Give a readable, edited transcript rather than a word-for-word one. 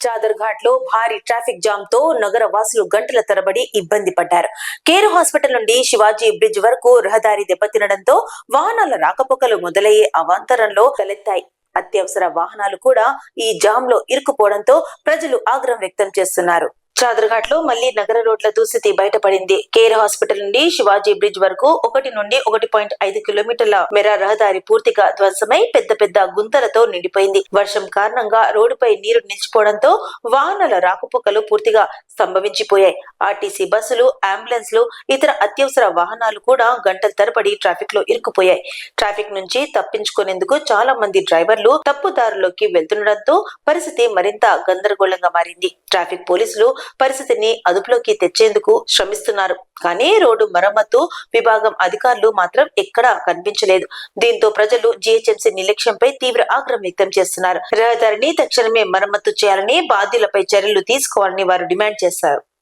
చాదర్ ఘాట్ లో భారీ traffic jam తో నగర వాసులు గంటల తరబడి ఇబ్బంది పడ్డారు. కేర్ హాస్పిటల్ నుండి శివాజీ బ్రిడ్జ్ వరకు రహదారి దెబ్బతినడంతో వాహనాల రాకపోకలు మొదలయ్యే అవాంతరంలో తలెత్తాయి. అత్యవసర వాహనాలు కూడా ఈ జామ్ లో ఇరుక్కుపోవడంతో ప్రజలు ఆగ్రహం వ్యక్తం చేస్తున్నారు. చాదర్ ఘాట్ లో మళ్లీ నగర రోడ్ల దుస్థితి బయటపడింది. కేర్ హాస్పిటల్ నుండి శివాజీ బ్రిడ్జ్ వరకు 1 నుండి 1.5 కిలోమీటర్ల మేర రహదారి పూర్తిగా ధ్వంసమై పెద్ద పెద్ద గుంతలతో నిండిపోయింది. వర్షం కారణంగా రోడ్డుపై నీరు నిలిచిపోవడంతో వాహనాల రాకపోకలు పూర్తిగా స్తంభించిపోయాయి. ఆర్టీసీ బస్సులు, అంబులెన్స్లు, ఇతర అత్యవసర వాహనాలు కూడా గంటల తరబడి ట్రాఫిక్ లో ఇరుక్కుపోయాయి. ట్రాఫిక్ నుంచి తప్పించుకునేందుకు చాలా మంది డ్రైవర్లు తప్పుదారుల్లోకి వెళ్తుండటంతో పరిస్థితి మరింత గందరగోళంగా మారింది. ట్రాఫిక్ పోలీసులు పరిస్థితిని అదుపులోకి తెచ్చేందుకు శ్రమిస్తున్నారు. కానీ రోడ్డు మరమ్మతు విభాగం అధికారులు మాత్రం ఎక్కడా కనిపించలేదు. దీంతో ప్రజలు జీహెచ్ఎంసీ నిర్లక్ష్యంపై తీవ్ర ఆగ్రహం వ్యక్తం చేస్తున్నారు. రహదారిని తక్షణమే మరమ్మతు చేయాలని, బాధ్యులపై చర్యలు తీసుకోవాలని వారు డిమాండ్ చేశారు.